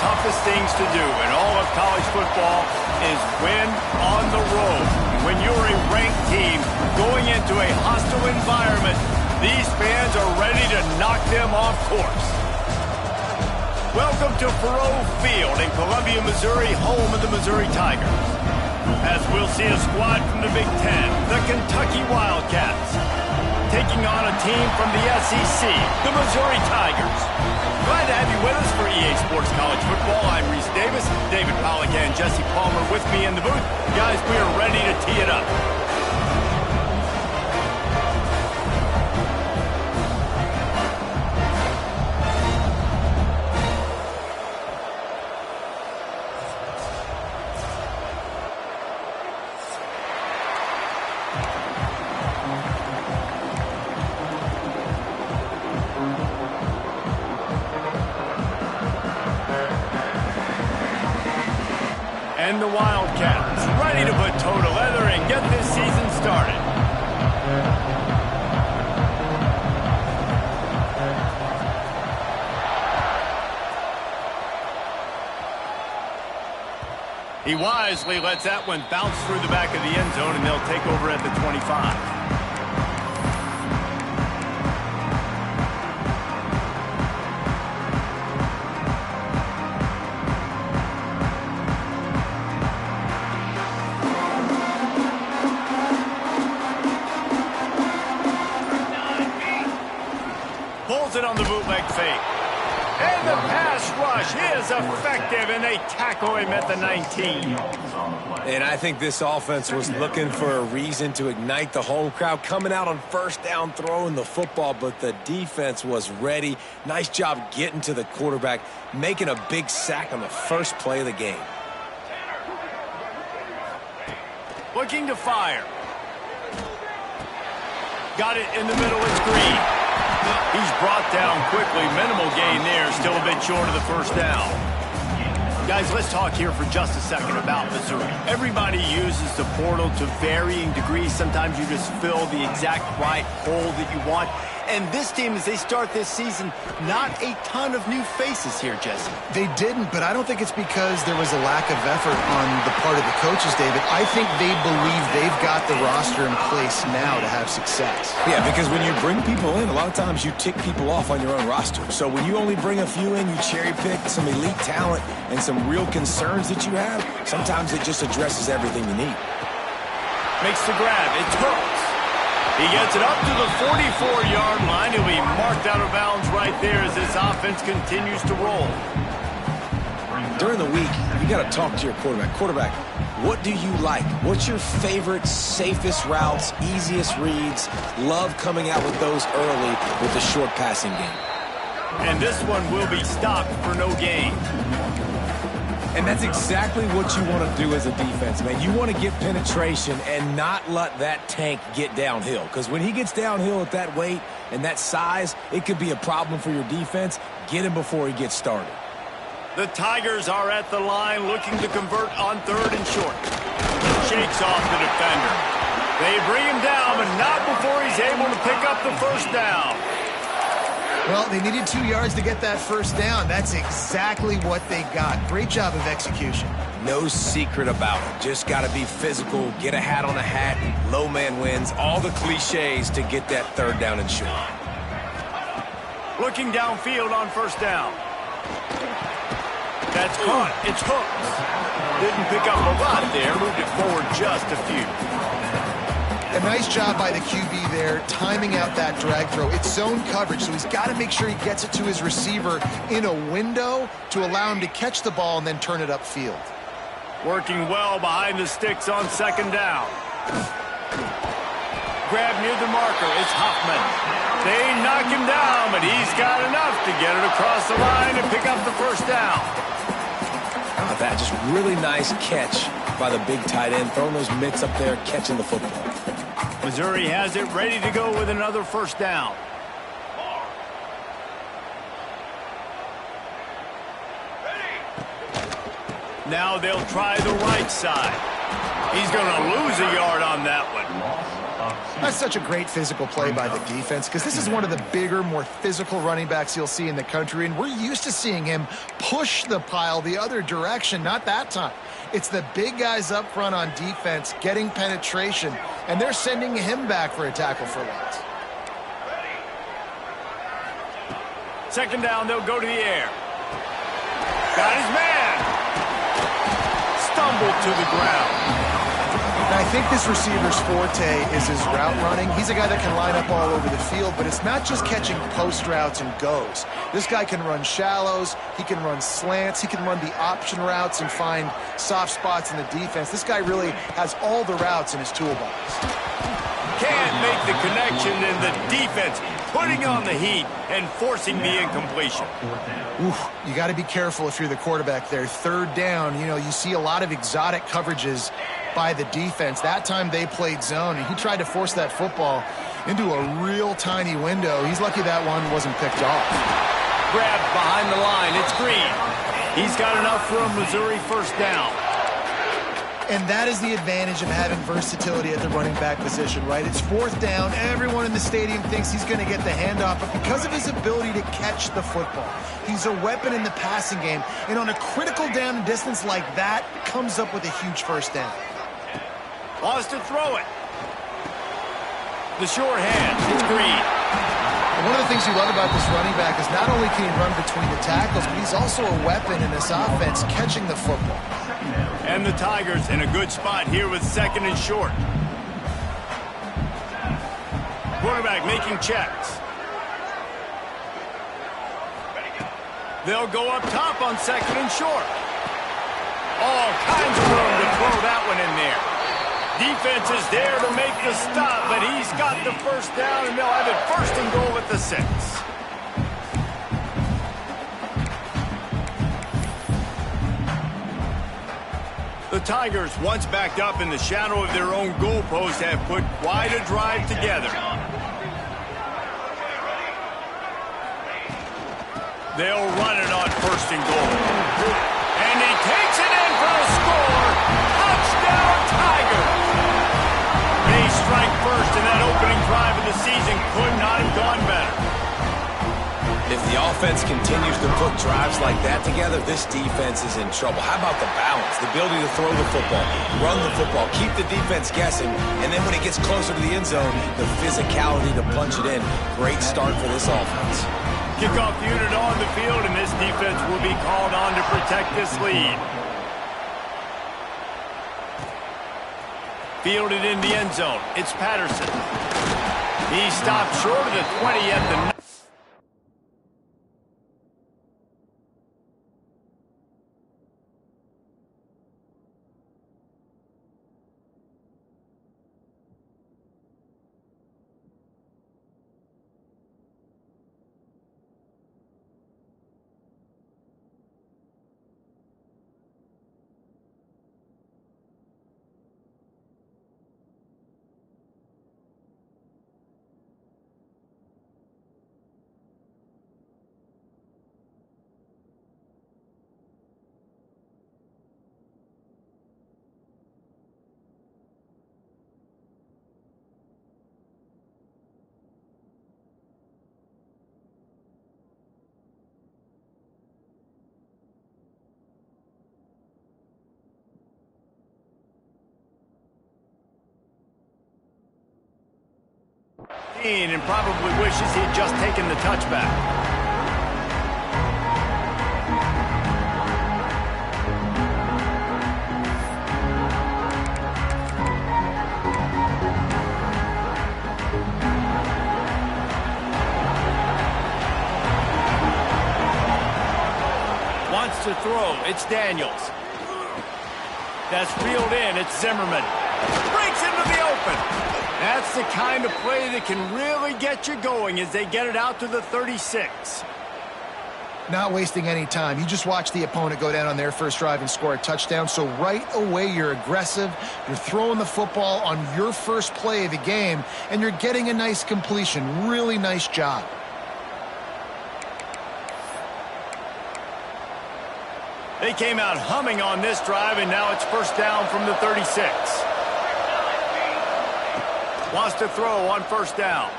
toughest things to do in all of college football is win on the road. When you're a ranked team going into a hostile environment, these fans are ready to knock them off course. Welcome to Faurot Field in Columbia, Missouri, home of the Missouri Tigers. As we'll see a squad from the Big Ten, the Kentucky Wildcats, taking on a team from the SEC, the Missouri Tigers. Glad to have you with us for EA Sports College Football. I'm Reese Davis, David Pollack and Jesse Palmer with me in the booth. Guys, we are ready to tee it up. And the Wildcats ready to put toe to leather and get this season started. He wisely lets that one bounce through the back of the end zone, and they'll take over at the 25. Pulls it on the bootleg fake. And the pass rush is effective, and they tackle him at the 19. And I think this offense was looking for a reason to ignite the home crowd, coming out on first down, throwing the football, but the defense was ready. Nice job getting to the quarterback, making a big sack on the first play of the game. Looking to fire. Got it in the middle, it's Green. He's brought down quickly. Minimal gain there. Still a bit short of the first down. Guys, let's talk here for just a second about Missouri. Everybody uses the portal to varying degrees. Sometimes you just fill the exact right hole that you want. And this team, as they start this season, not a ton of new faces here, Jesse. They didn't, but I don't think it's because there was a lack of effort on the part of the coaches, David. I think they believe they've got the roster in place now to have success. Yeah, because when you bring people in, a lot of times you tick people off on your own roster. So when you only bring a few in, you cherry pick some elite talent and some real concerns that you have, sometimes it just addresses everything you need. Makes the grab. It's hooked. He gets it up to the 44-yard line. He'll be marked out of bounds right there as this offense continues to roll. During the week, you got to talk to your quarterback. Quarterback, what do you like? What's your favorite, safest routes, easiest reads? Love coming out with those early with the short passing game. And this one will be stopped for no gain. And that's exactly what you want to do as a defense, man. You want to get penetration and not let that tank get downhill. Because when he gets downhill at that weight and that size, it could be a problem for your defense. Get him before he gets started. The Tigers are at the line looking to convert on third and short. Shakes off the defender. They bring him down, but not before he's able to pick up the first down. Well, they needed 2 yards to get that first down. That's exactly what they got. Great job of execution. No secret about it. Just got to be physical, get a hat on a hat, low man wins, all the cliches to get that third down and short. Looking downfield on first down. That's caught. It's hooked. Didn't pick up a lot there. Moved it forward just a few. A nice job by the QB there, timing out that drag throw. It's zone coverage, so he's got to make sure he gets it to his receiver in a window to allow him to catch the ball and then turn it upfield. Working well behind the sticks on second down. Grab near the marker. It's Huffman. They knock him down, but he's got enough to get it across the line and pick up the first down. How about that? Just really nice catch by the big tight end, throwing those mitts up there, catching the football. Missouri has it ready to go with another first down. Now they'll try the right side. He's going to lose a yard on that one. That's such a great physical play by the defense because this is one of the bigger, more physical running backs you'll see in the country, and we're used to seeing him push the pile the other direction. Not that time. It's the big guys up front on defense getting penetration, and they're sending him back for a tackle for loss. Second down, they'll go to the air. Got his man. Stumbled to the ground. And I think this receiver's forte is his route running. He's a guy that can line up all over the field, but it's not just catching post routes and goes. This guy can run shallows, he can run slants, he can run the option routes and find soft spots in the defense. This guy really has all the routes in his toolbox. Can't make the connection, and the defense putting on the heat and forcing the incompletion. Oof, you got to be careful if you're the quarterback there. Third down, you know, you see a lot of exotic coverages by the defense. That time they played zone, and he tried to force that football into a real tiny window. He's lucky that one wasn't picked off. Grabbed behind the line. It's Green. He's got enough for a Missouri first down. And that is the advantage of having versatility at the running back position, right? It's fourth down. Everyone in the stadium thinks he's going to get the handoff, but because of his ability to catch the football, he's a weapon in the passing game. And on a critical down and distance like that, comes up with a huge first down. Wants to throw it. The short hand. It's Green. And one of the things you love about this running back is not only can he run between the tackles, but he's also a weapon in this offense catching the football. And the Tigers in a good spot here with second and short. Quarterback making checks. They'll go up top on second and short. All kinds of room to throw that one in there. Defense is there to make the stop, but he's got the first down, and they'll have it first and goal at the 6. The Tigers, once backed up in the shadow of their own goalpost, have put quite a drive together. They'll run it on first and goal. And he takes it in for a score. Touchdown, Tigers! They strike first, and that opening drive of the season could not have gone better. If the offense continues to put drives like that together, this defense is in trouble. How about the balance, the ability to throw the football, run the football, keep the defense guessing, and then when it gets closer to the end zone, the physicality to punch it in. Great start for this offense. Kickoff unit on the field, and this defense will be called on to protect this lead. Fielded in the end zone. It's Patterson. He stopped short of the 20 at the 9. And probably wishes he'd just taken the touchback. Wants to throw. It's Daniels. That's reeled in. It's Zimmerman. Breaks into the open. That's the kind of play that can really get you going as they get it out to the 36. Not wasting any time. You just watch the opponent go down on their first drive and score a touchdown. So right away, you're aggressive. You're throwing the football on your first play of the game, and you're getting a nice completion. Really nice job. They came out humming on this drive, and now it's first down from the 36. Wants to throw on first down.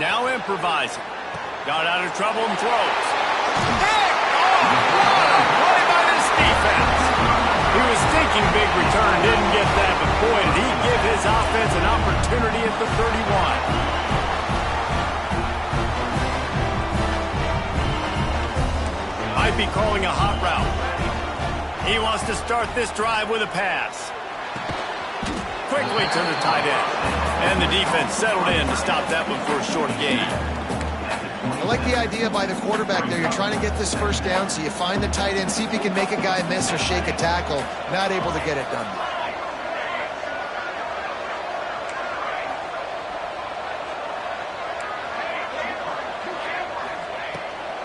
Now improvising. Got out of trouble and throws. Pick! Oh, what a play by this defense. He was thinking big return, didn't get that, but boy, did he give his offense an opportunity at the 31. Might be calling a hot route. He wants to start this drive with a pass. Quickly to the tight end. And the defense settled in to stop that one for a short gain. I like the idea by the quarterback there. You're trying to get this first down, so you find the tight end, see if he can make a guy miss or shake a tackle. Not able to get it done.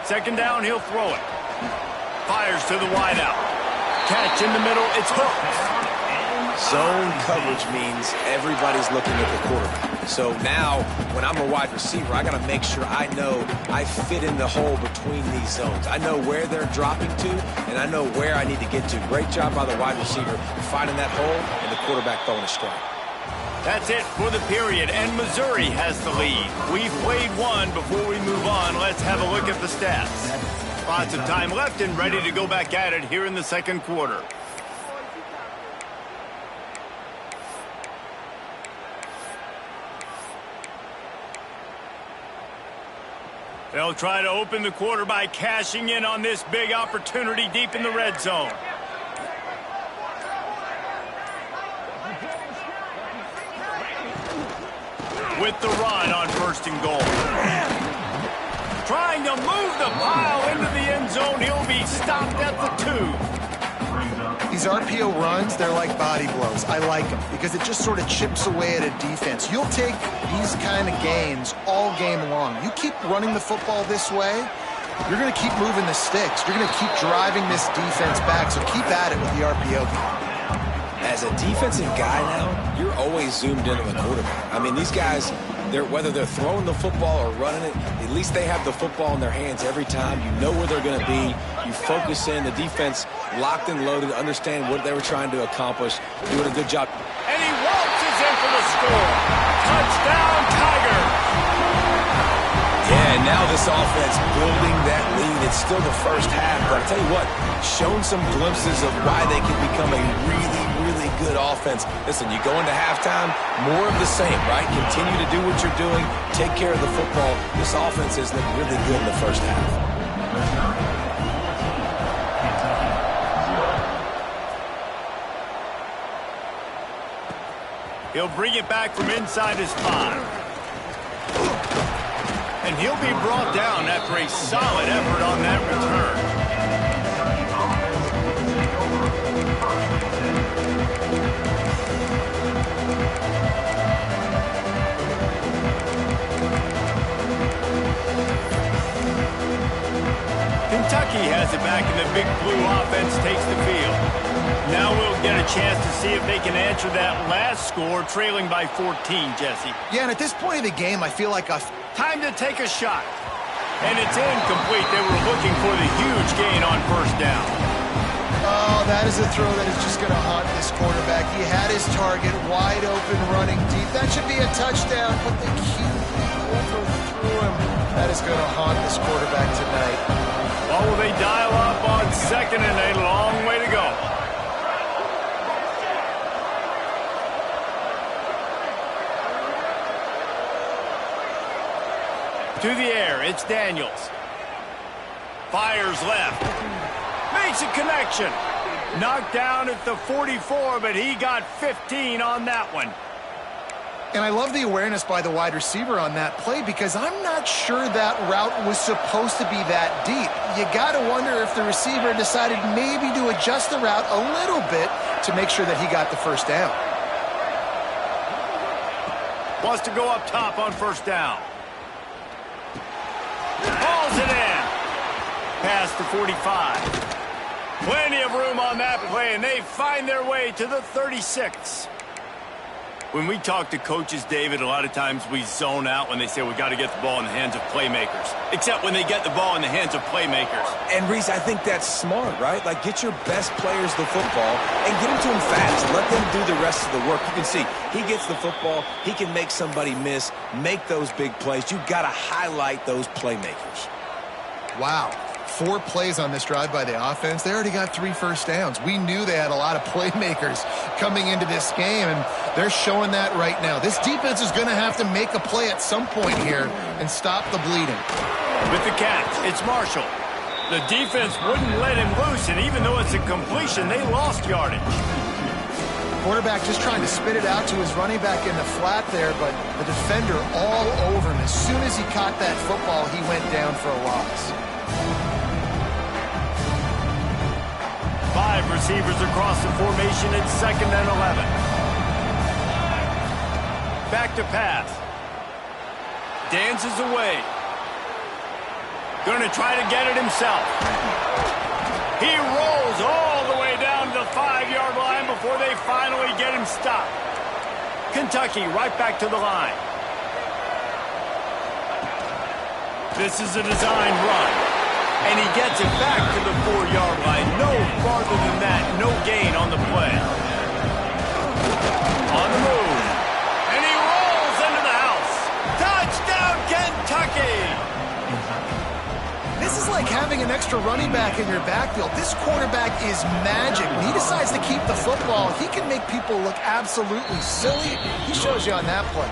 Second down, he'll throw it. Fires to the wideout. Catch in the middle, it's hooked. Zone coverage means everybody's looking at the quarterback. So now, when I'm a wide receiver, I got to make sure I know I fit in the hole between these zones. I know where they're dropping to, and I know where I need to get to. Great job by the wide receiver finding that hole, and the quarterback throwing a strike. That's it for the period, and Missouri has the lead. We've played one. Before we move on, let's have a look at the stats. Lots of time left and ready to go back at it here in the second quarter. They'll try to open the quarter by cashing in on this big opportunity deep in the red zone. With the run on first and goal. Trying to move the pile into the end zone. He'll be stopped at the 2. These RPO runs, they're like body blows. I like them because it just sort of chips away at a defense. You'll take these kind of gains all game long. You keep running the football this way, you're going to keep moving the sticks. You're going to keep driving this defense back, so keep at it with the RPO game. As a defensive guy now, you're always zoomed in on the quarterback. I mean, these guys, whether they're throwing the football or running it, at least they have the football in their hands every time. You know where they're going to be. You focus in. The defense locked and loaded, understand what they were trying to accomplish, doing a good job. And he waltzes in for the score. Touchdown, Tigers. Yeah, and now this offense building that lead. It's still the first half, but I'll tell you what, shown some glimpses of why they can become a really, really good offense. Listen, you go into halftime, more of the same, right? Continue to do what you're doing, take care of the football. This offense has looked really good in the first half. He'll bring it back from inside his 5. And he'll be brought down after a solid effort on that return. Kentucky has it back, and the big blue offense takes the field. Now we'll get a chance to see if they can answer that last score, trailing by 14, Jesse. Yeah, and at this point of the game, I feel like time to take a shot. And it's incomplete. They were looking for the huge gain on first down. Oh, that is a throw that is just going to haunt this quarterback. He had his target wide open, running deep. That should be a touchdown, but the QB overthrew him. That is going to haunt this quarterback tonight. Oh, will they dial up on second and a long way to go? To the air, it's Daniels. Fires left. Makes a connection. Knocked down at the 44, but he got 15 on that one. And I love the awareness by the wide receiver on that play because I'm not sure that route was supposed to be that deep. You got to wonder if the receiver decided maybe to adjust the route a little bit to make sure that he got the first down. Wants to go up top on first down. Hauls it in. Past the 45. Plenty of room on that play, and they find their way to the 36. When we talk to coaches, David, a lot of times we zone out when they say we got to get the ball in the hands of playmakers, except when they get the ball in the hands of playmakers. And, Reese, I think that's smart, right? Like, get your best players the football and get them to them fast. Let them do the rest of the work. You can see he gets the football. He can make somebody miss, make those big plays. You've got to highlight those playmakers. Wow. 4 plays on this drive by the offense. They already got 3 first downs. We knew they had a lot of playmakers coming into this game, and they're showing that right now. This defense is going to have to make a play at some point here and stop the bleeding. With the catch, it's Marshall. The defense wouldn't let him loose, and even though it's a completion, they lost yardage. Quarterback just trying to spit it out to his running back in the flat there, but the defender all over him. As soon as he caught that football, he went down for a loss. 5 receivers across the formation. It's 2nd and 11. Back to pass. Dances away. Going to try to get it himself. He rolls all the way down to the 5-yard line before they finally get him stopped. Kentucky right back to the line. This is a design run. And he gets it back to the 4-yard line. No farther than that. No gain on the play. On the move. And he rolls into the house. Touchdown, Kentucky! This is like having an extra running back in your backfield. This quarterback is magic. When he decides to keep the football, he can make people look absolutely silly. He shows you on that play.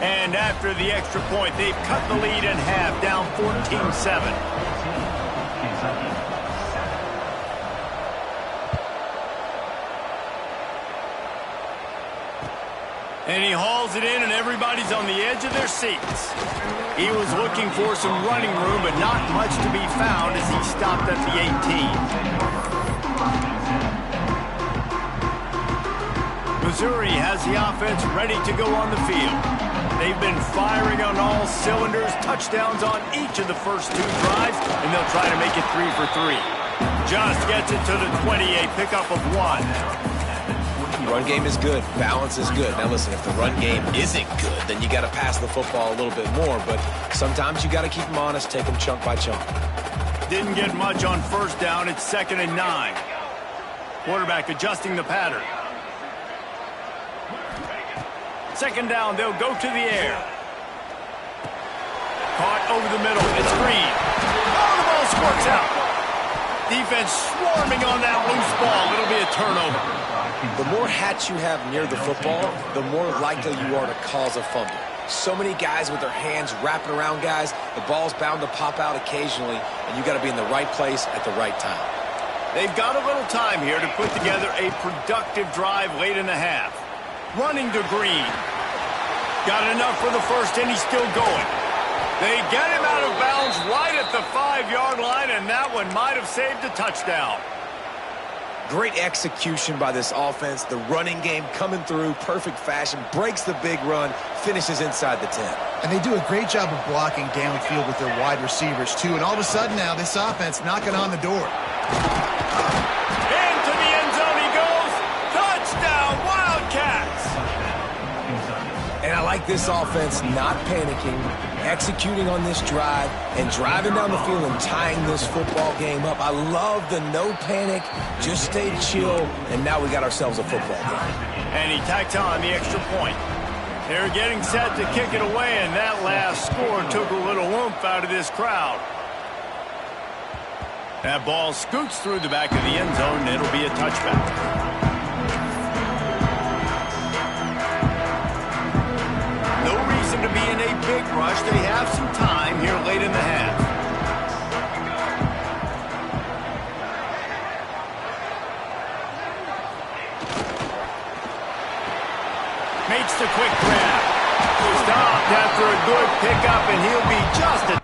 And after the extra point, they've cut the lead in half, down 14-7. And he hauls it in, and everybody's on the edge of their seats. He was looking for some running room, but not much to be found as he stopped at the 18. Missouri has the offense ready to go on the field. They've been firing on all cylinders, touchdowns on each of the first 2 drives, and they'll try to make it 3 for 3. Just gets it to the 20, a pickup of 1. Run game is good. Balance is good. Now, listen, if the run game isn't good, then you got to pass the football a little bit more. But sometimes you got to keep them honest, take them chunk by chunk. Didn't get much on first down. It's 2nd and 9. Quarterback adjusting the pattern. 2nd down, they'll go to the air. Caught over the middle. It's Green. Oh, the ball squirts out. Defense swarming on that loose ball. It'll be a turnover. The more hats you have near the football, the more likely you are to cause a fumble. So many guys with their hands wrapping around guys, the ball's bound to pop out occasionally, and you got to be in the right place at the right time. They've got a little time here to put together a productive drive late in the half. Running to Green. Got enough for the first, and he's still going. They get him out of bounds right at the 5-yard line, and that one might have saved a touchdown. Great execution by this offense. The running game coming through, perfect fashion, breaks the big run, finishes inside the 10. And they do a great job of blocking downfield with their wide receivers, too. And all of a sudden now, this offense knocking on the door. Into the end zone he goes. Touchdown, Wildcats! And I like this offense not panicking, executing on this drive, and driving down the field and tying this football game up. I love the no panic, just stay chill, and now we got ourselves a football game. And he tacks on the extra point. They're getting set to kick it away, and that last score took a little oomph out of this crowd. That ball scoots through the back of the end zone, and it'll be a touchback. No reason to be in a big rush. They have some time here late in the half. Makes the quick grab. Stopped after a good pickup, and he'll be just a...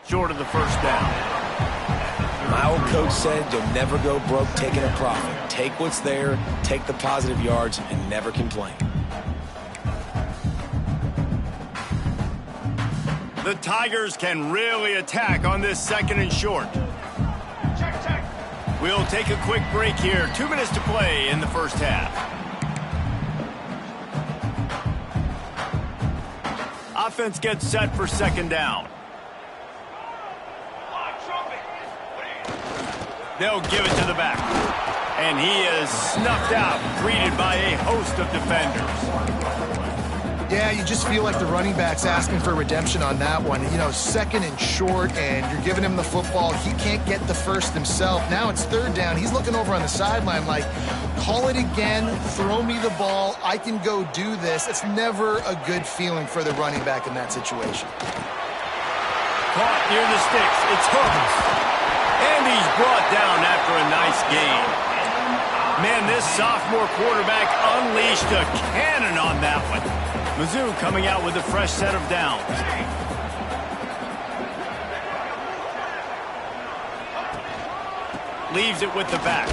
short of the first down. My old coach said you'll never go broke taking a profit. Take what's there, take the positive yards, and never complain. The Tigers can really attack on this 2nd and short. We'll take a quick break here. 2 minutes to play in the first half. Offense gets set for 2nd down. They'll give it to the back. And he is snuffed out, greeted by a host of defenders. Yeah, you just feel like the running back's asking for redemption on that one. You know, 2nd and short, and you're giving him the football. He can't get the first himself. Now it's 3rd down. He's looking over on the sideline like, call it again, throw me the ball, I can go do this. It's never a good feeling for the running back in that situation. Caught near the sticks. It's hooked. And he's brought down after a nice gain. Man, this sophomore quarterback unleashed a cannon on that one. Mizzou coming out with a fresh set of downs. Leaves it with the back.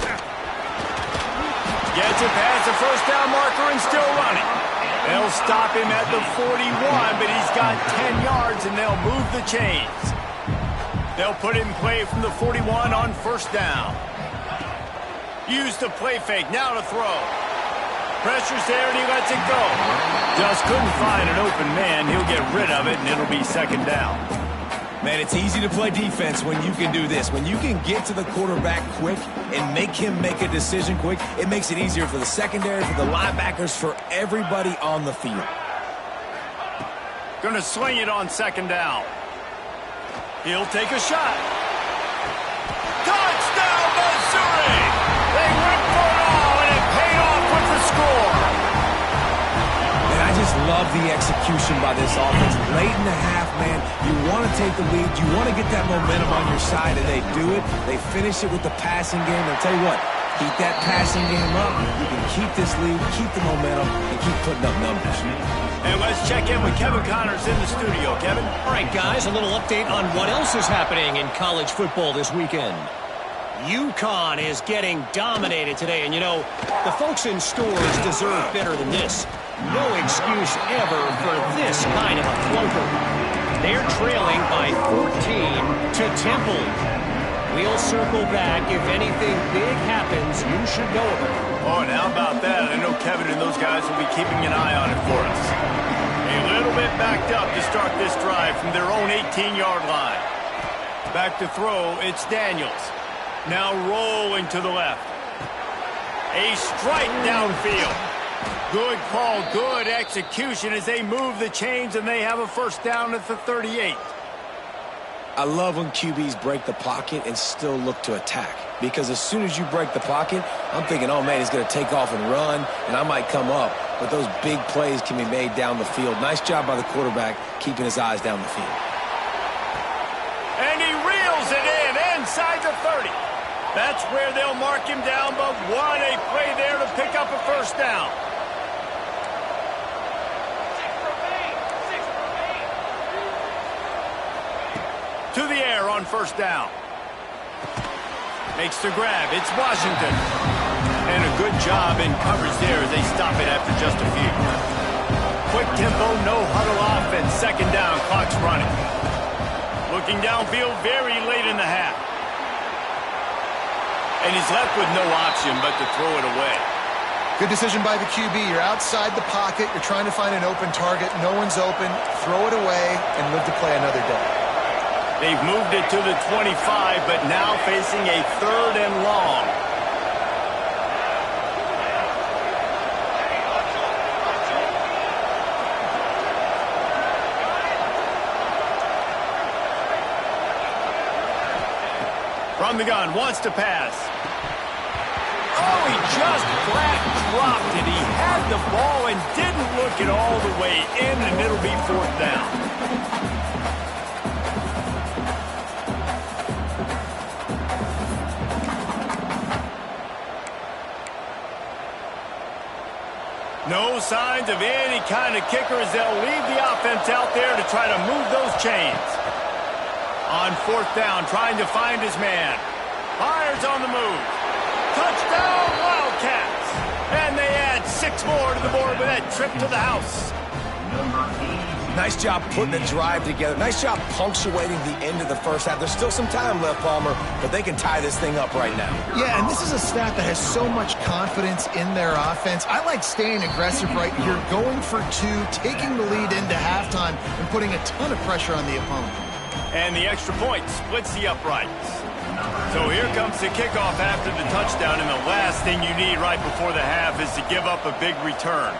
Gets it past the first down marker and still running. They'll stop him at the 41, but he's got 10 yards and they'll move the chains. They'll put it in play from the 41 on 1st down. Use the play fake, now to throw. Pressure's there and he lets it go. Just couldn't find an open man. He'll get rid of it and it'll be 2nd down. Man, it's easy to play defense when you can do this. When you can get to the quarterback quick and make him make a decision quick, it makes it easier for the secondary, for the linebackers, for everybody on the field. Gonna sling it on 2nd down. He'll take a shot. Touchdown, Missouri! They went for it all, and it paid off with the score. And I just love the execution by this offense. Late in the half, man, you want to take the lead. You want to get that momentum on your side, and they do it. They finish it with the passing game. I'll tell you what, keep that passing game up. You can keep this lead, keep the momentum, and keep putting up numbers. And let's check in with Kevin Connors in the studio. Kevin? All right, guys, a little update on what else is happening in college football this weekend. UConn is getting dominated today, and you know, the folks in stores deserve better than this. No excuse ever for this kind of a clunker. They're trailing by 14 to Temple. We'll circle back. If anything big happens, you should know about it. Oh, and how about that? I know Kevin and those guys will be keeping an eye on it for us. A little bit backed up to start this drive from their own 18-yard line. Back to throw, it's Daniels. Now rolling to the left. A strike downfield. Good call, good execution as they move the chains and they have a 1st down at the 38. I love when QBs break the pocket and still look to attack. Because as soon as you break the pocket, I'm thinking, oh, man, he's going to take off and run, and I might come up. But those big plays can be made down the field. Nice job by the quarterback keeping his eyes down the field. And he reels it in inside the 30. That's where they'll mark him down, but what a play there to pick up a 1st down. To the air on 1st down. Makes the grab. It's Washington. And a good job in coverage there as they stop it after just a few. Quick tempo, no huddle offense. 2nd down, clock's running. Looking downfield very late in the half. And he's left with no option but to throw it away. Good decision by the QB. You're outside the pocket. You're trying to find an open target. No one's open. Throw it away and live to play another day. They've moved it to the 25, but now facing a 3rd and long. From the gun, wants to pass. Oh, he just flat dropped it. He had the ball and didn't look it all the way in, and it'll be 4th down. No signs of any kind of kicker as they'll leave the offense out there to try to move those chains. On fourth down, trying to find his man. Fires on the move. Touchdown, Wildcats! And they add 6 more to the board with that trip to the house. Nice job putting a drive together. Nice job punctuating the end of the first half. There's still some time left, Palmer, but they can tie this thing up right now. Yeah, and this is a staff that has so much confidence in their offense. I like staying aggressive right here, going for 2, taking the lead into halftime, and putting a ton of pressure on the opponent. And the extra point splits the uprights. So here comes the kickoff after the touchdown, and the last thing you need right before the half is to give up a big return.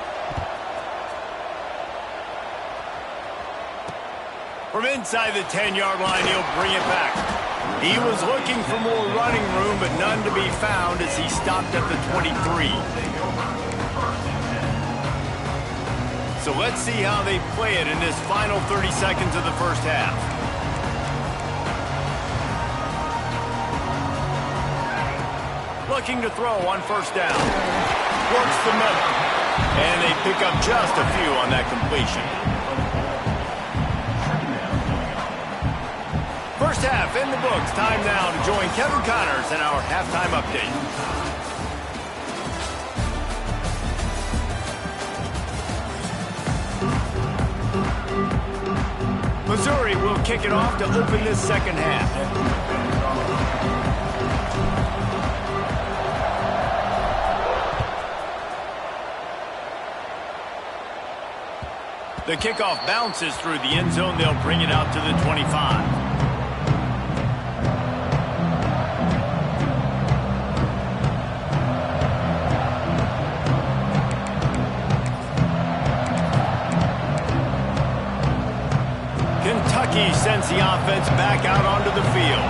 From inside the 10-yard line, he'll bring it back. He was looking for more running room, but none to be found as he stopped at the 23. So let's see how they play it in this final 30 seconds of the first half. Looking to throw on first down. Works the middle. And they pick up just a few on that completion. First half in the books. Time now to join Kevin Connors in our halftime update. Missouri will kick it off to open this second half. The kickoff bounces through the end zone. They'll bring it out to the 25. Kentucky sends the offense back out onto the field.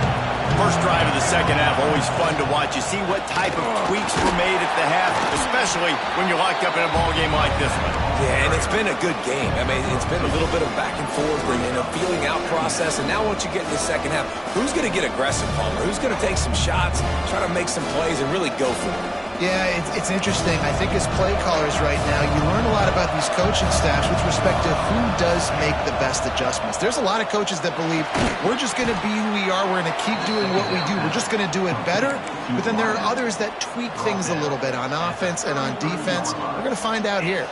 First drive of the second half, always fun to watch. You see what type of tweaks were made at the half, especially when you're locked up in a ball game like this one. Yeah, and it's been a good game. I mean, it's been a little bit of back and forth and a feeling out process. And now once you get in the second half, who's going to get aggressive, Palmer? Who's going to take some shots, try to make some plays, and really go for it? Yeah, it's interesting. I think as play callers right now, you learn a lot about these coaching staffs with respect to who does make the best adjustments. There's a lot of coaches that believe we're just going to be who we are. We're going to keep doing what we do. We're just going to do it better. But then there are others that tweak things a little bit on offense and on defense. We're going to find out here.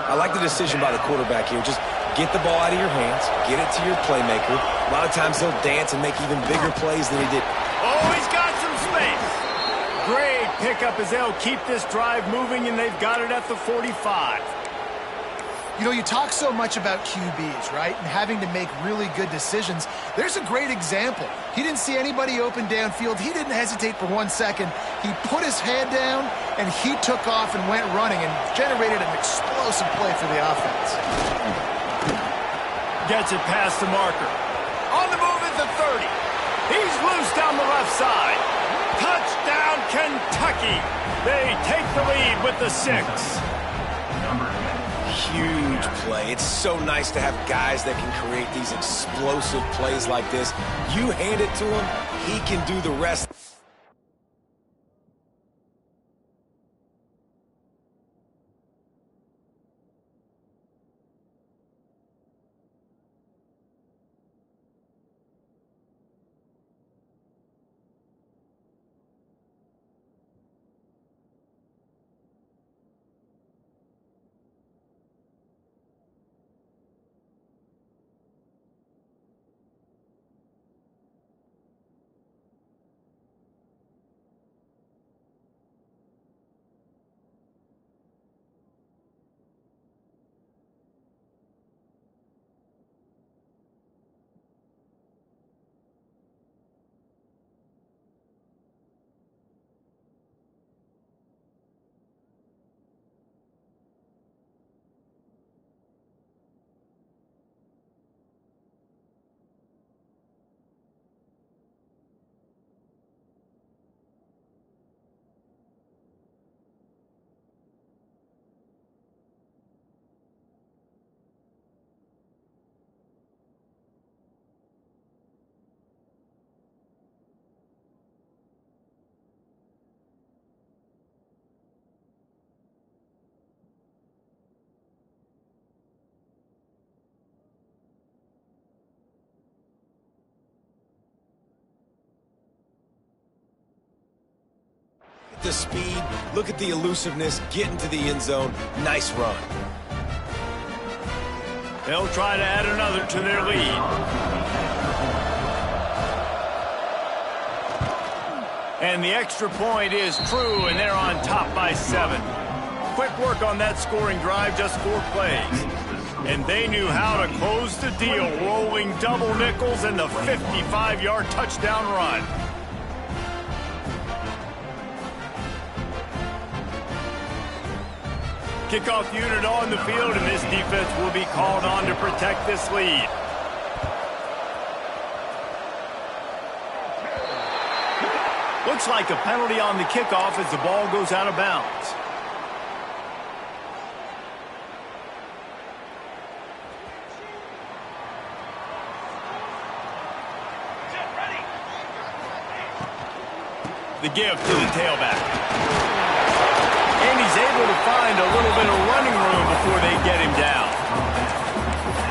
I like the decision by the quarterback here. Just get the ball out of your hands, get it to your playmaker. A lot of times he'll dance and make even bigger plays than he did. Oh, he's got some space. Great pickup as they'll keep this drive moving, and they've got it at the 45. You know, you talk so much about QBs, right, and having to make really good decisions. There's a great example. He didn't see anybody open downfield. He didn't hesitate for 1 second. He put his head down, and he took off and went running and generated an explosive play for the offense. Gets it past the marker. On the move at the 30. He's loose down the left side. Touchdown, Kentucky. They take the lead with the 6. Huge play. It's so nice to have guys that can create these explosive plays like this. You hand it to him, he can do the rest. at the speed. Look at the elusiveness. Get into the end zone. Nice run. They'll try to add another to their lead. And the extra point is true, and they're on top by 7. Quick work on that scoring drive, just 4 plays. And they knew how to close the deal, rolling double nickels and the 55-yard touchdown run. Kickoff unit on the field, and this defense will be called on to protect this lead. Looks like a penalty on the kickoff as the ball goes out of bounds. The give to the tailback. And he's able to find a little bit of running room before they get him down.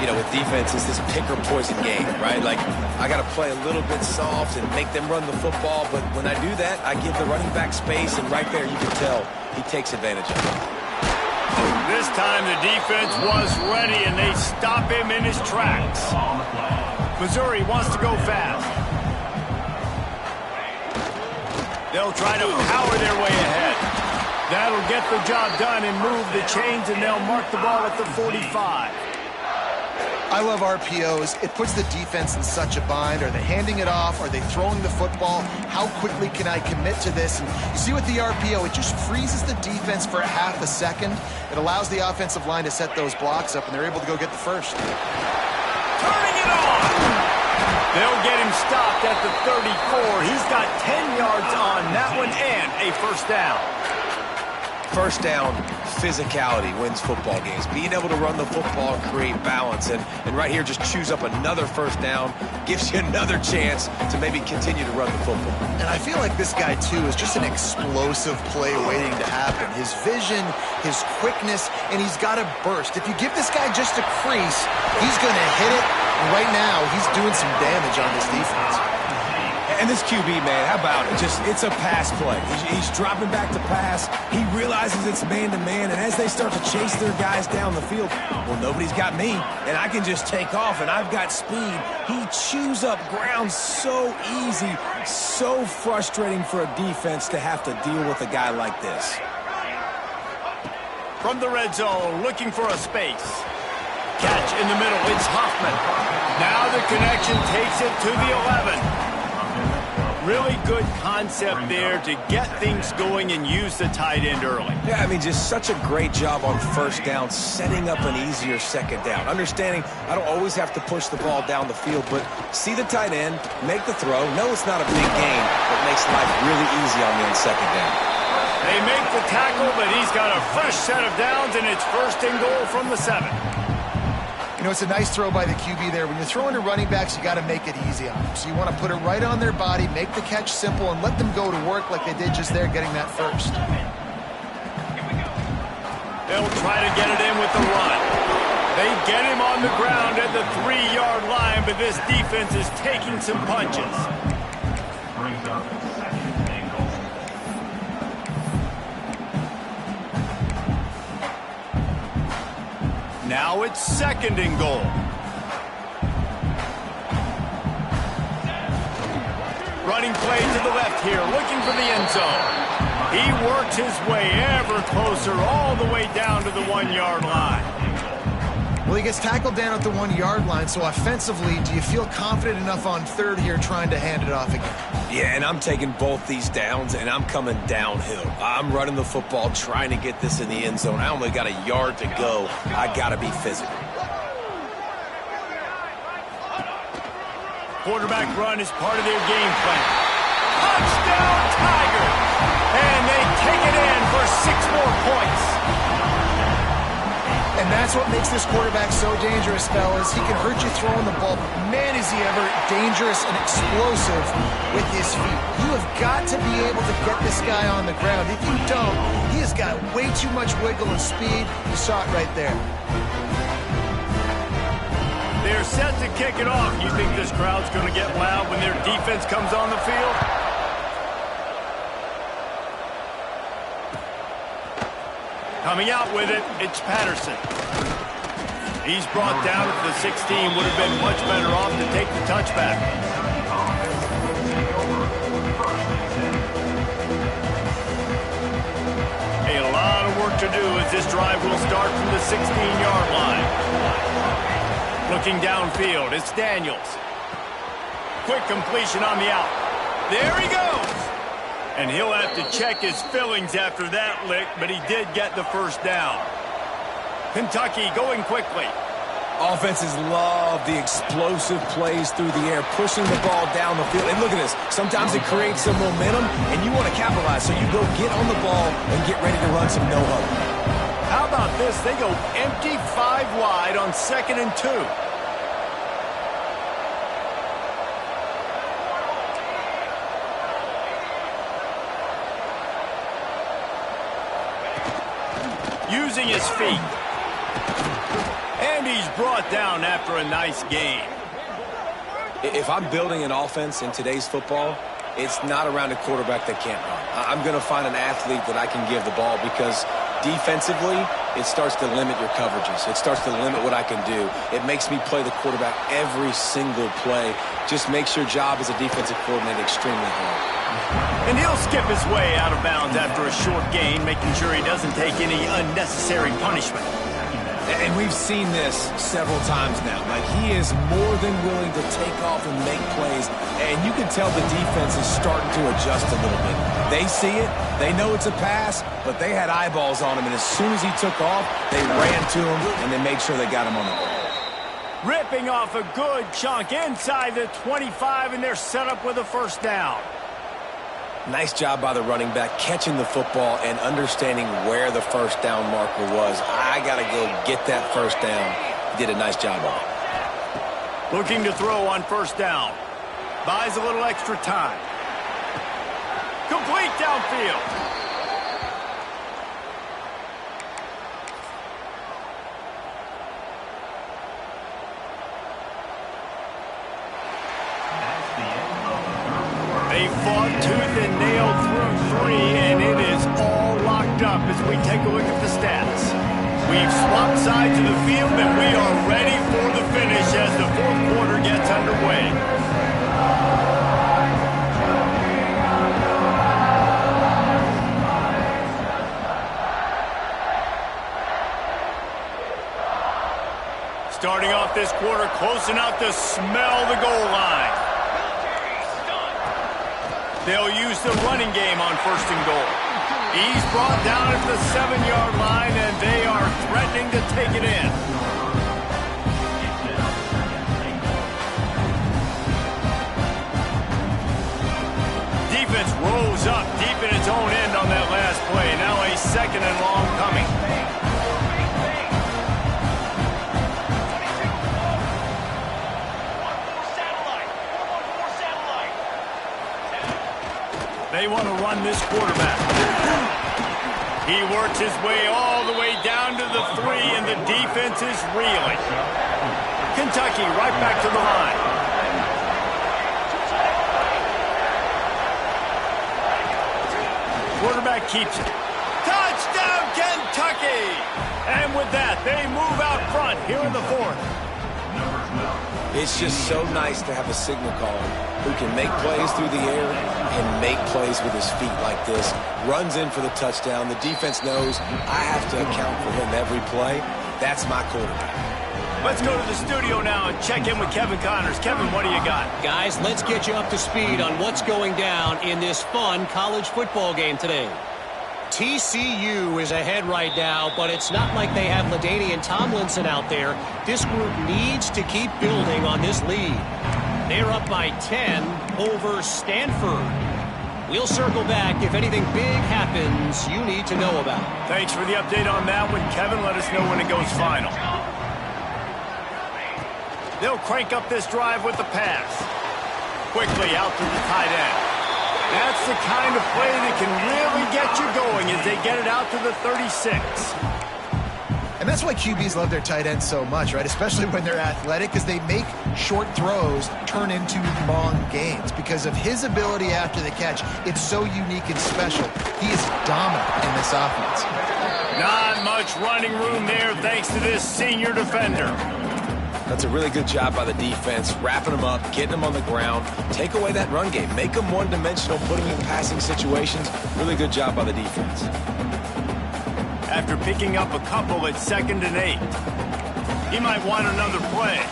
You know, with defense, it's this pick or poison game, right? Like, I got to play a little bit soft and make them run the football, but when I do that, I give the running back space, and right there you can tell he takes advantage of it. This time the defense was ready, and they stop him in his tracks. Missouri wants to go fast. They'll try to power their way ahead. That'll get the job done and move the chains, and they'll mark the ball at the 45. I love RPOs. It puts the defense in such a bind. Are they handing it off? Are they throwing the football? How quickly can I commit to this? And you see with the RPO, it just freezes the defense for a half a second. It allows the offensive line to set those blocks up, and they're able to go get the first. Turning it on! They'll get him stopped at the 34. He's got 10 yards on that one and a first down. First down, physicality wins football games. Being able to run the football and create balance. And right here, just choose up another first down. Gives you another chance to maybe continue to run the football. And I feel like this guy, too, is just an explosive play waiting to happen. His vision, his quickness, and he's got a burst. If you give this guy just a crease, he's going to hit it. And right now, he's doing some damage on this defense. And this QB, man, how about it? It's a pass play. He's dropping back to pass. He realizes it's man-to-man, and as they start to chase their guys down the field, well, nobody's got me, and I can just take off, and I've got speed. He chews up ground so easy, so frustrating for a defense to have to deal with a guy like this. From the red zone, looking for a space. Catch in the middle, it's Hoffman. Now the connection takes it to the 11. Really good concept there to get things going and use the tight end early. Yeah, I mean, just such a great job on first down, setting up an easier second down. Understanding I don't always have to push the ball down the field, but see the tight end, make the throw. No, it's not a big gain, but makes life really easy on me on second down. They make the tackle, but he's got a fresh set of downs, and it's first and goal from the 7. You know, it's a nice throw by the QB there. When you're throwing to running backs, you got to make it easy on them. So you want to put it right on their body, make the catch simple, and let them go to work like they did just there, getting that first. They'll try to get it in with the run. They get him on the ground at the 3-yard line, but this defense is taking some punches. Now it's second and goal. Running play to the left here, looking for the end zone. He works his way ever closer, all the way down to the 1-yard line. Well, he gets tackled down at the 1-yard line, so offensively, do you feel confident enough on third here trying to hand it off again? Yeah, and I'm taking both these downs, and I'm coming downhill. I'm running the football, trying to get this in the end zone. I only got a yard to go. I got to be physical. Quarterback run is part of their game plan. Touchdown, Tiger! And they take it in for 6 more points. And that's what makes this quarterback so dangerous, fellas. He can hurt you throwing the ball, but man, is he ever dangerous and explosive with his feet. You have got to be able to get this guy on the ground. If you don't, he has got way too much wiggle and speed. You saw it right there. They're set to kick it off. You think this crowd's going to get loud when their defense comes on the field? Coming out with it, it's Patterson. He's brought down at the 16. Would have been much better off to take the touchback. A lot of work to do as this drive will start from the 16-yard line. Looking downfield, it's Daniels. Quick completion on the out. There he goes. And he'll have to check his fillings after that lick, but he did get the first down. Kentucky going quickly. Offenses love the explosive plays through the air, pushing the ball down the field. And look at this. Sometimes it creates some momentum, and you want to capitalize. So you go get on the ball and get ready to run some no-huddle. How about this? They go empty 5 wide on 2nd and 2. Using his feet. And he's brought down after a nice gain. If I'm building an offense in today's football, it's not around a quarterback that can't run. I'm going to find an athlete that I can give the ball because defensively, it starts to limit your coverages. It starts to limit what I can do. It makes me play the quarterback every single play. Just makes your job as a defensive coordinator extremely hard. And he'll skip his way out of bounds after a short gain, making sure he doesn't take any unnecessary punishment. And we've seen this several times now. Like, he is more than willing to take off and make plays. And you can tell the defense is starting to adjust a little bit. They see it. They know it's a pass, but they had eyeballs on him. And as soon as he took off, they ran to him, and they made sure they got him on the ball. Ripping off a good chunk inside the 25, and they're set up with a first down. Nice job by the running back, catching the football and understanding where the first down marker was. I got to go get that first down. He did a nice job on it. Looking to throw on first down. Buys a little extra time. Complete downfield. They fought tooth and nail through 3, and it is all locked up as we take a look at the stats. We've swapped sides of the field, and we are ready for the finish as the 4th quarter gets underway. Starting off this quarter close enough to smell the goal line. They'll use the running game on 1st and goal. He's brought down at the 7-yard line, and they are threatening to take it in. Defense rose up deep in its own end on that last play. Now a 2nd and long coming. They want to run this quarterback. He works his way all the way down to the 3, and the defense is reeling. Kentucky right back to the line. Quarterback keeps it. Touchdown, Kentucky! And with that, they move out front here in the 4th. It's just so nice to have a signal caller who can make plays through the air and make plays with his feet like this. Runs in for the touchdown. The defense knows I have to account for him every play. That's my quarterback. Let's go to the studio now and check in with Kevin Connors. Kevin, what do you got? Guys, let's get you up to speed on what's going down in this fun college football game today. TCU is ahead right now, but it's not like they have LaDainian Tomlinson out there. This group needs to keep building on this lead. They're up by 10 over Stanford. We'll circle back if anything big happens you need to know about. Thanks for the update on that one, Kevin. Let us know when it goes final. They'll crank up this drive with the pass. Quickly out to the tight end. That's the kind of play that can really get you going as they get it out to the 36. And that's why QBs love their tight ends so much, right? Especially when they're athletic, because they make short throws turn into long gains. Because of his ability after the catch, it's so unique and special. He is dominant in this offense. Not much running room there thanks to this senior defender. That's a really good job by the defense, wrapping them up, getting them on the ground. Take away that run game. Make them one-dimensional, put them in passing situations. Really good job by the defense. After picking up a couple at 2nd and 8, he might want another play.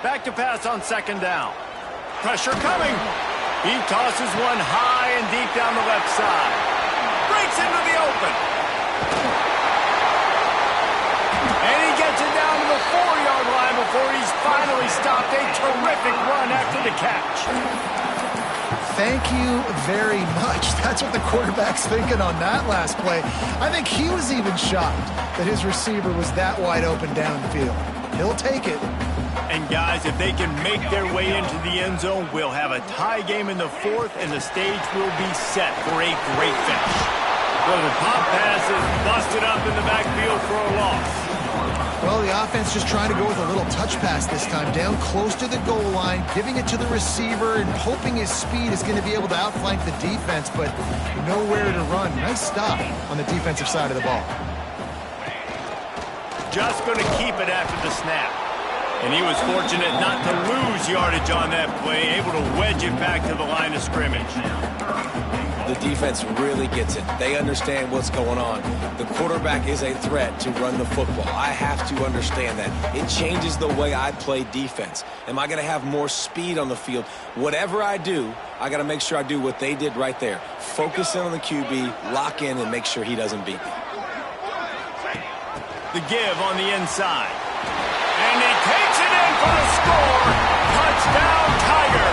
Back to pass on 2nd down. Pressure coming. He tosses one high and deep down the left side. Breaks into the open. And he gets it down to the 4-yard line before he's finally stopped. A terrific run after the catch. Thank you very much. That's what the quarterback's thinking on that last play. I think he was even shocked that his receiver was that wide open downfield. He'll take it. And guys, if they can make their way into the end zone, we'll have a tie game in the 4th, and the stage will be set for a great finish. So the pop pass is busted up in the backfield for a loss. Well, the offense just trying to go with a little touch pass this time, down close to the goal line, giving it to the receiver and hoping his speed is going to be able to outflank the defense, but nowhere to run. Nice stop on the defensive side of the ball. Just going to keep it after the snap. And he was fortunate not to lose yardage on that play, able to wedge it back to the line of scrimmage. The defense really gets it. They understand what's going on. The quarterback is a threat to run the football. I have to understand that. It changes the way I play defense. Am I going to have more speed on the field? Whatever I do, I got to make sure I do what they did right there. Focus in on the QB, lock in, and make sure he doesn't beat me. The give on the inside. And he takes it in for the score. Touchdown, Tiger.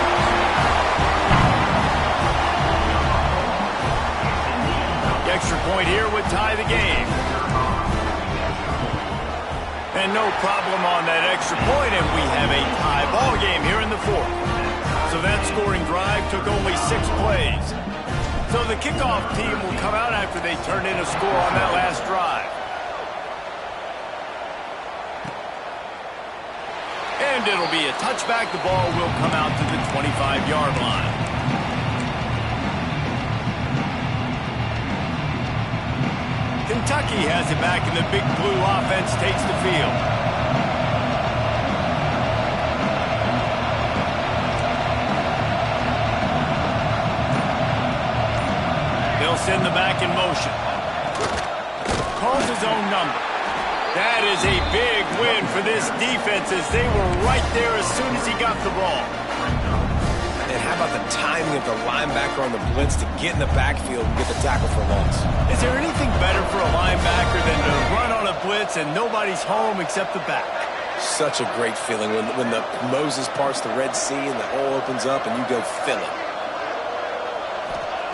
The extra point here would tie the game. And no problem on that extra point, and we have a tie ball game here in the 4th. So that scoring drive took only 6 plays. So the kickoff team will come out after they turn in a score on that last drive. And it'll be a touchback. The ball will come out to the 25-yard line. Kentucky has it back, and the Big Blue offense takes the field. They'll send the back in motion. Calls his own number. That is a big win for this defense as they were right there as soon as he got the ball. And how about the timing of the linebacker on the blitz to get in the backfield and get the tackle for loss? Is there anything better for a linebacker than to run on a blitz and nobody's home except the back? Such a great feeling when the Moses parts the Red Sea and the hole opens up and you go fill it.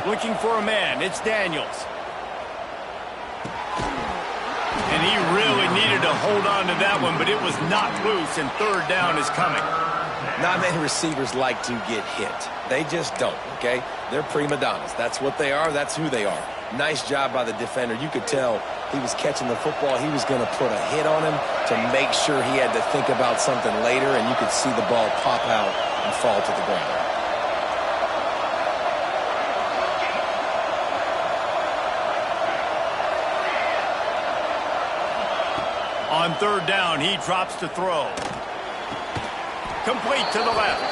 Looking for a man. It's Daniels. And he really needed to hold on to that one, but it was not loose, and 3rd down is coming. Not many receivers like to get hit. They just don't, okay? They're prima donnas. That's what they are. That's who they are. Nice job by the defender. You could tell he was catching the football. He was going to put a hit on him to make sure he had to think about something later, and you could see the ball pop out and fall to the ground. On 3rd down, he drops to throw. Complete to the left.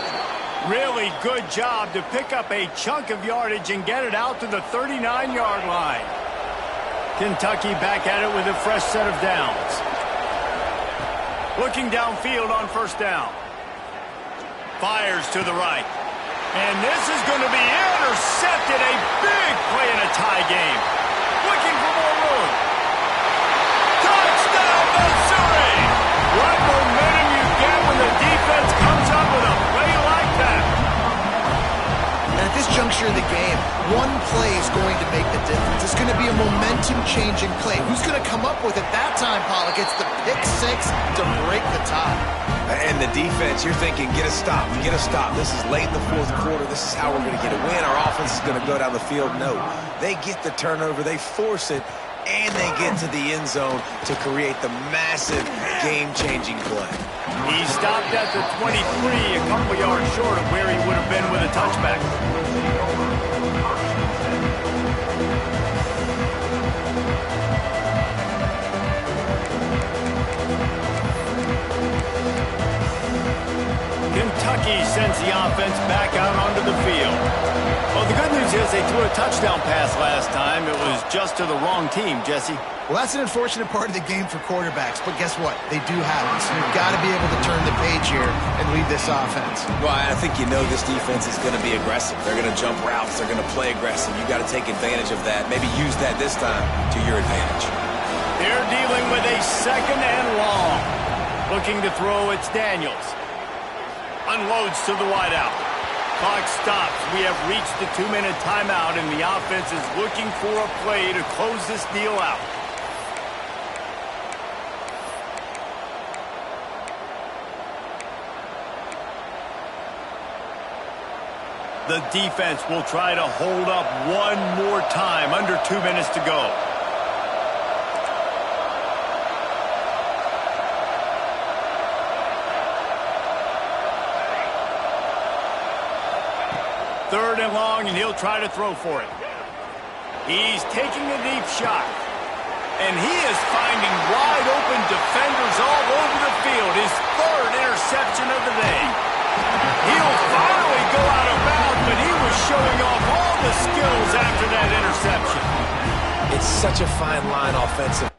Really good job to pick up a chunk of yardage and get it out to the 39-yard line. Kentucky back at it with a fresh set of downs. Looking downfield on 1st down. Fires to the right. And this is going to be intercepted. A big play in a tie game. Looking for more room. Touchdown, Missouri! What momentum you get when the defense comes up with a play like that. And at this juncture of the game, one play is going to make the difference. It's going to be a momentum-changing play. Who's going to come up with it that time, Pollock? It's the pick 6 to break the tie. And the defense, you're thinking, get a stop, get a stop. This is late in the 4th quarter. This is how we're going to get a win. Our offense is going to go down the field. No, they get the turnover. They force it. and they get to the end zone to create the massive game-changing play. He stopped at the 23, a couple yards short of where he would have been with a touchback. Kentucky sends the offense back out onto the field. Well, the good news is they threw a touchdown pass last time. It was just to the wrong team, Jesse. Well, that's an unfortunate part of the game for quarterbacks, but guess what? They do have it, so you've got to be able to turn the page here and lead this offense. Well, I think you know this defense is going to be aggressive. They're going to jump routes. They're going to play aggressive. You've got to take advantage of that. Maybe use that this time to your advantage. They're dealing with a 2nd and long. Looking to throw, it's Daniels. Unloads to the wideout. Clock stops. We have reached the 2-minute timeout, and the offense is looking for a play to close this deal out. The defense will try to hold up one more time. Under 2 minutes to go. Third and long, and he'll try to throw for it. He's taking a deep shot. And he is finding wide open defenders all over the field. His 3rd interception of the day. He'll finally go out of bounds, but he was showing off all the skills after that interception. It's such a fine line offensively.